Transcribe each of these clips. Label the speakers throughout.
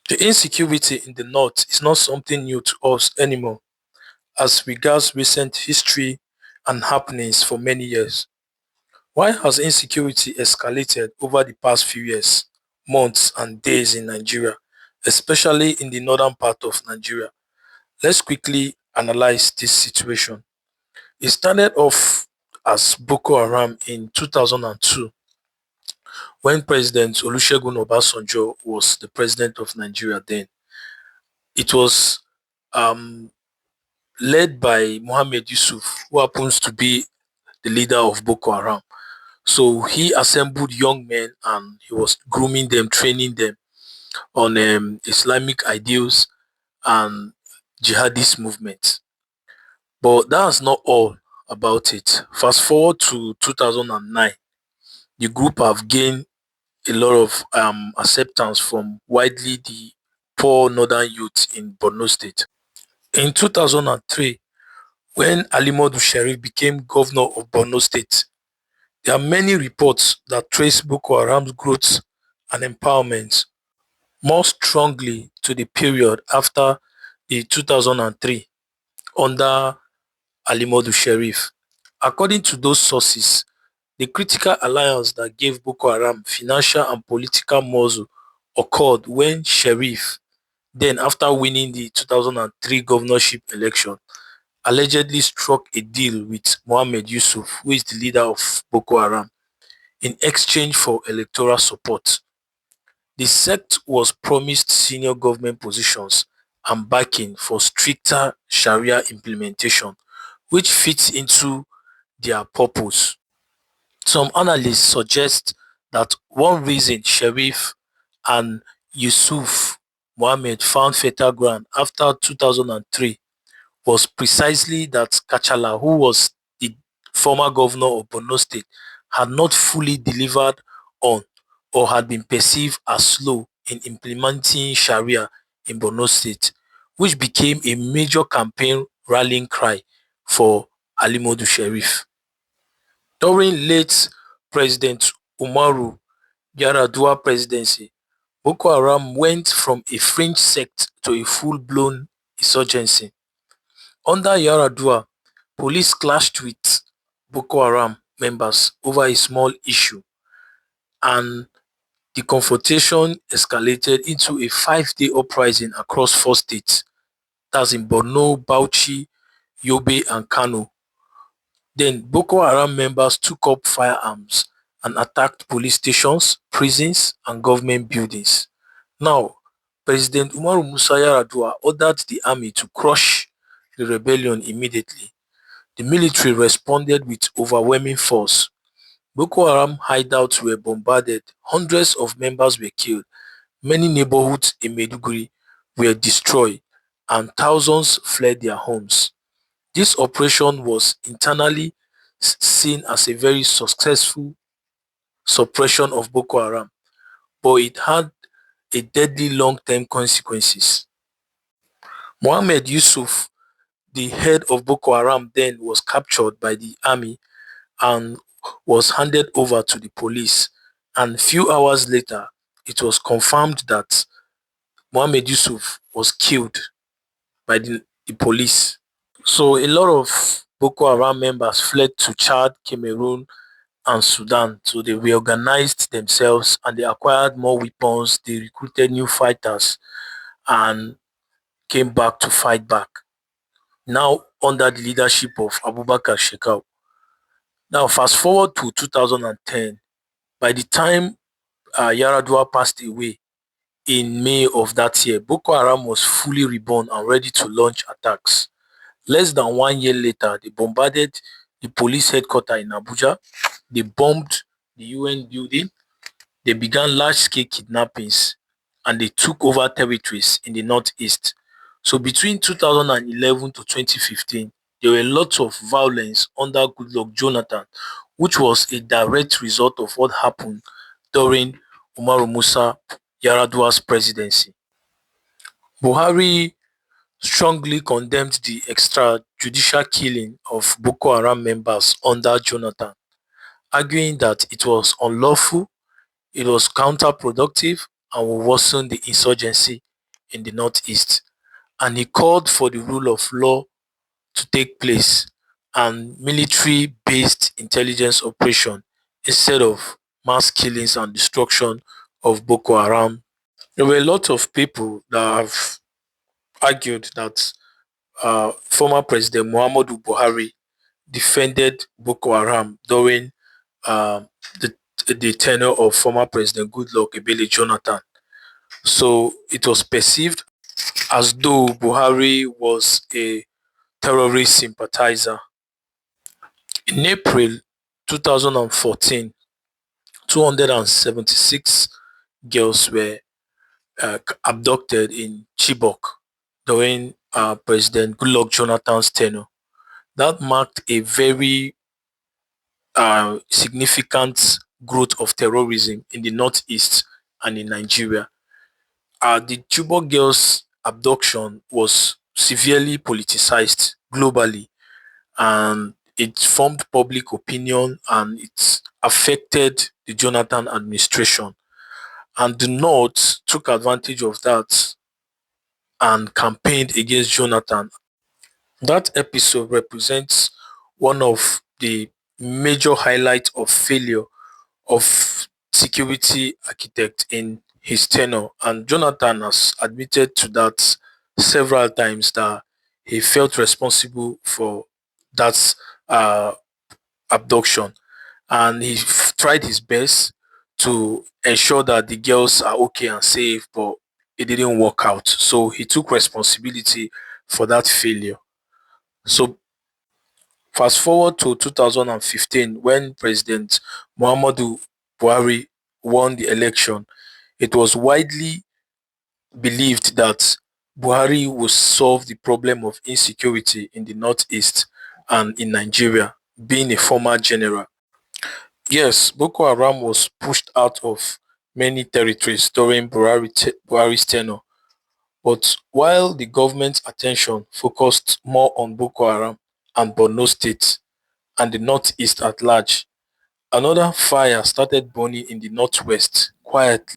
Speaker 1: The insecurity in the north is not something new to us anymore, as regards recent history and happenings for many years. Why has insecurity escalated over the past few years, months, and days in Nigeria, especially in the northern part of Nigeria? Let's quickly analyze this situation. It started off as Boko Haram in 2002 when President Olusegun Obasanjo was the president of Nigeria then. It was um, led by Mohammed Yusuf, who happens to be the leader of Boko Haram. So he assembled young men and he was grooming them, training them on Islamic ideals and jihadist movements. But that's not all about it. Fast forward to 2009, the group have gained a lot of acceptance from widely the poor northern youth in Borno State. In 2003, when Alimodu Sheriff became governor of Borno State, there are many reports that trace Boko Haram's growth and empowerment more strongly to the period after the 2003 under Alimodu Sheriff. According to those sources, the critical alliance that gave Boko Haram financial and political muscle occurred when Sheriff, then after winning the 2003 governorship election, allegedly struck a deal with Mohammed Yusuf, who is the leader of Boko Haram, in exchange for electoral support. The sect was promised senior government positions and backing for stricter Sharia implementation, which fits into their purpose. Some analysts suggest that one reason Sharif and Yusuf Mohammed found fertile ground after 2003 was precisely that Kachala, who was the former governor of Borno State, had not fully delivered on or had been perceived as slow in implementing Sharia in Borno State, which became a major campaign rallying cry for Alimodu Sheriff. During late President Umaru Yar'Adua presidency, Boko Haram went from a fringe sect to a full-blown insurgency. Under Yar'Adua, police clashed with Boko Haram members over a small issue, and the confrontation escalated into a five-day uprising across four states, that's in Borno, Bauchi, Yobe, and Kano. Then Boko Haram members took up firearms and attacked police stations, prisons, and government buildings. Now, President Umaru Musa Yar'Adua ordered the army to crush the rebellion immediately. The military responded with overwhelming force. Boko Haram hideouts were bombarded, hundreds of members were killed, many neighborhoods in Maiduguri were destroyed, and thousands fled their homes. This operation was internally seen as a very successful suppression of Boko Haram, but it had a deadly long-term consequences. Mohammed Yusuf, the head of Boko Haram, then was captured by the army and was handed over to the police. And few hours later, it was confirmed that Mohammed Yusuf was killed by the police. So a lot of Boko Haram members fled to Chad, Cameroon, and Sudan. So they reorganized themselves and they acquired more weapons. They recruited new fighters and came back to fight back. Now under the leadership of Abubakar Shekau. Now fast forward to 2010. By the time Yaradua passed away in May of that year, Boko Haram was fully reborn and ready to launch attacks. Less than 1 year later, they bombarded the police headquarters in Abuja. They bombed the UN building. They began large-scale kidnappings and they took over territories in the northeast. So between 2011 to 2015, there were lots of violence under Goodluck Jonathan, which was a direct result of what happened during Umaru Musa Yar'Adua's presidency. Buhari strongly condemned the extrajudicial killing of Boko Haram members under Jonathan, arguing that it was unlawful, it was counterproductive, and would worsen the insurgency in the Northeast, and he called for the rule of law to take place and military-based intelligence operation instead of mass killings and destruction of Boko Haram. There were a lot of people that have argued that former President Muhammadu Buhari defended Boko Haram during uh, the, the tenure of former President Goodluck Ebele Jonathan. So it was perceived as though Buhari was a terrorist sympathizer. In April 2014, 276 girls were abducted in Chibok during President Goodluck Jonathan's tenure. That marked a very significant growth of terrorism in the Northeast and in Nigeria. The Chibok girls' abduction was severely politicized globally, and it formed public opinion and it affected the Jonathan administration. And the North took advantage of that and campaigned against Jonathan. That episode represents one of the major highlights of failure of security architect in his tenure, and Jonathan has admitted to that several times that he felt responsible for that uh, abduction, and he tried his best to ensure that the girls are okay and safe, but it didn't work out. So he took responsibility for that failure. So fast forward to 2015 when President Muhammadu Buhari won the election. It was widely believed that Buhari would solve the problem of insecurity in the Northeast and in Nigeria, being a former general. Yes, Boko Haram was pushed out of many territories during Buhari's tenure, but while the government's attention focused more on Boko Haram and Borno State and the Northeast at large, another fire started burning in the Northwest quietly.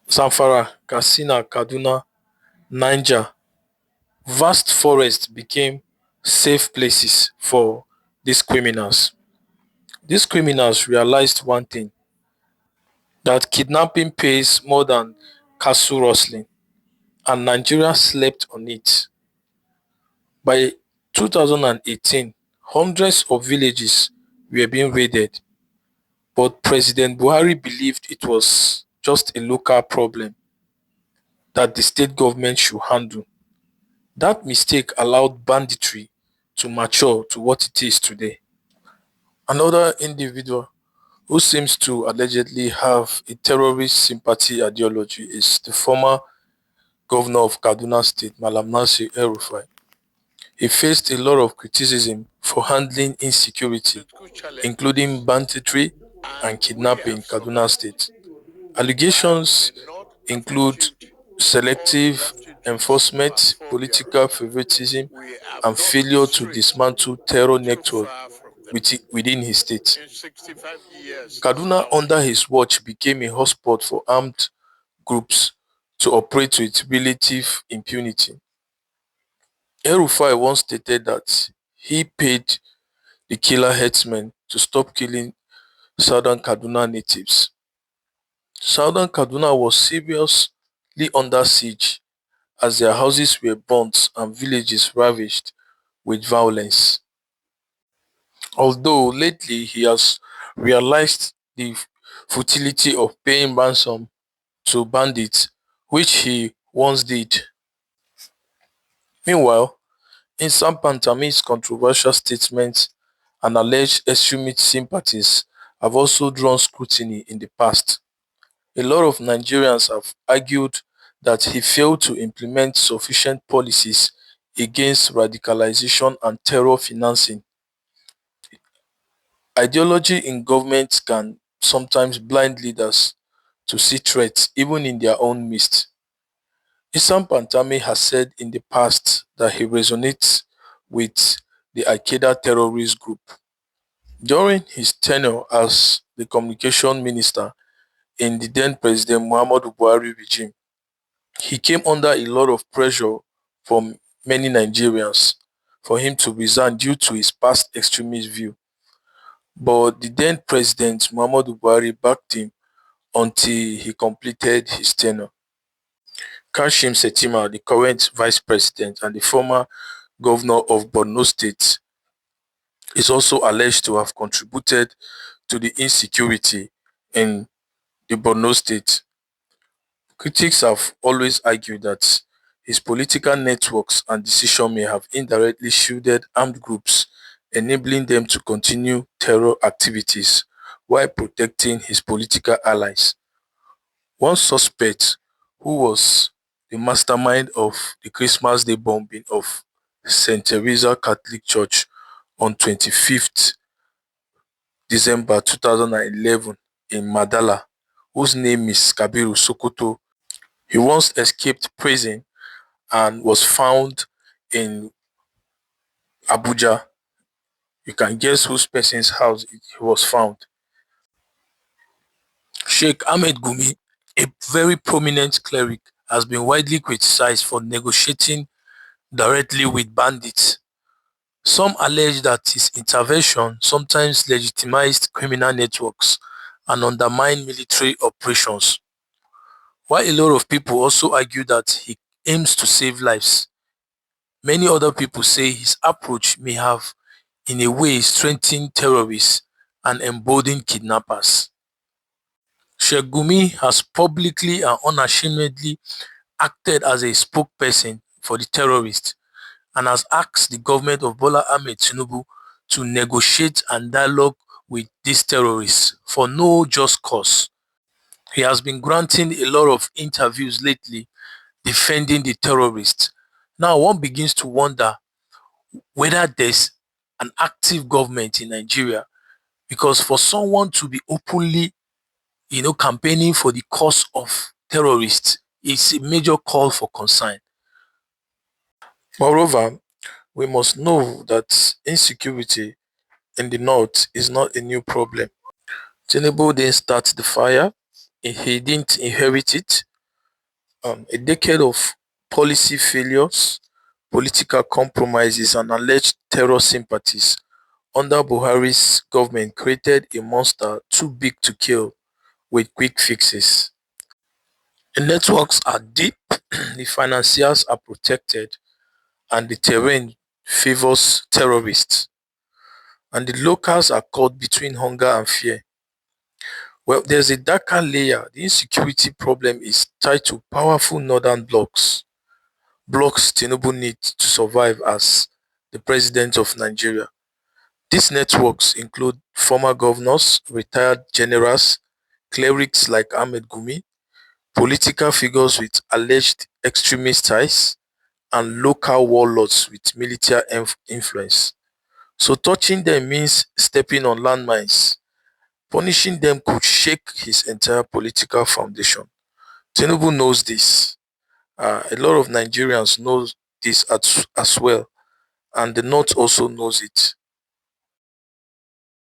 Speaker 1: Zamfara, Katsina, Kaduna, Niger, vast forests became safe places for these criminals. These criminals realized one thing, that kidnapping pays more than castle rustling, and Nigeria slept on it. By 2018, hundreds of villages were being raided, but President Buhari believed it was just a local problem that the state government should handle. That mistake allowed banditry to mature to what it is today. Another individual who seems to allegedly have a terrorist sympathy ideology is the former governor of Kaduna State, Malam Nasir El-Rufai. He faced a lot of criticism for handling insecurity, including banditry and kidnapping in Kaduna State. Allegations include selective enforcement, political favoritism, and failure to dismantle terror network within his state. Kaduna, under his watch, became a hotspot for armed groups to operate with relative impunity. El-Rufai once stated that he paid the killer herdsmen to stop killing southern Kaduna natives. Southern Kaduna was seriously under siege as their houses were burnt and villages ravaged with violence. Although lately he has realized the futility of paying ransom to bandits, which he once did. Meanwhile, in some Pantami's controversial statements and alleged extremist sympathies have also drawn scrutiny in the past. A lot of Nigerians have argued that he failed to implement sufficient policies against radicalization and terror financing. Ideology in government can sometimes blind leaders to see threats even in their own midst. Issam Pantami has said in the past that he resonates with the Al-Qaeda terrorist group. During his tenure as the communication minister in the then President Muhammadu Buhari regime, He came under a lot of pressure from many Nigerians for him to resign due to his past extremist view. But the then president Muhammadu Buhari backed him until he completed his tenure. Kashim Shettima, the current vice president and the former governor of Borno State, is also alleged to have contributed to the insecurity in the Borno State. Critics have always argued that his political networks and decision may have indirectly shielded armed groups, enabling them to continue terror activities while protecting his political allies. One suspect, who was the mastermind of the Christmas Day bombing of St. Teresa Catholic Church on 25th December 2011 in Madala, whose name is Kabiru Sokoto. He once escaped prison and was found in Abuja. You can guess whose person's house he was found. Sheikh Ahmed Gumi, a very prominent cleric, has been widely criticized for negotiating directly with bandits. Some allege that his intervention sometimes legitimized criminal networks and undermined military operations, while a lot of people also argue that he aims to save lives. Many other people say his approach may have, in a way, strengthened terrorists and emboldened kidnappers. Sheikh Gumi has publicly and unashamedly acted as a spokesperson for the terrorists and has asked the government of Bola Ahmed Tinubu to negotiate and dialogue with these terrorists for no just cause. He has been granting a lot of interviews lately defending the terrorists. Now one begins to wonder whether there's an active government in Nigeria, because for someone to be openly, campaigning for the cause of terrorists is a major call for concern. Moreover, we must know that insecurity in the north is not a new problem. Tinubu didn't start the fire, he didn't inherit it. A decade of policy failures, political compromises, and alleged terror sympathies under Buhari's government created a monster too big to kill with quick fixes. The networks are deep, the financiers are protected, and the terrain favors terrorists, and the locals are caught between hunger and fear. Well, there's a darker layer. The insecurity problem is tied to powerful northern blocks Tinubu needs to survive as the president of Nigeria. These networks include former governors, retired generals, clerics like Ahmed Gumi, political figures with alleged extremist ties, and local warlords with military influence. So touching them means stepping on landmines. Punishing them could shake his entire political foundation. Tinubu knows this. A lot of Nigerians know this as well, and the North also knows it.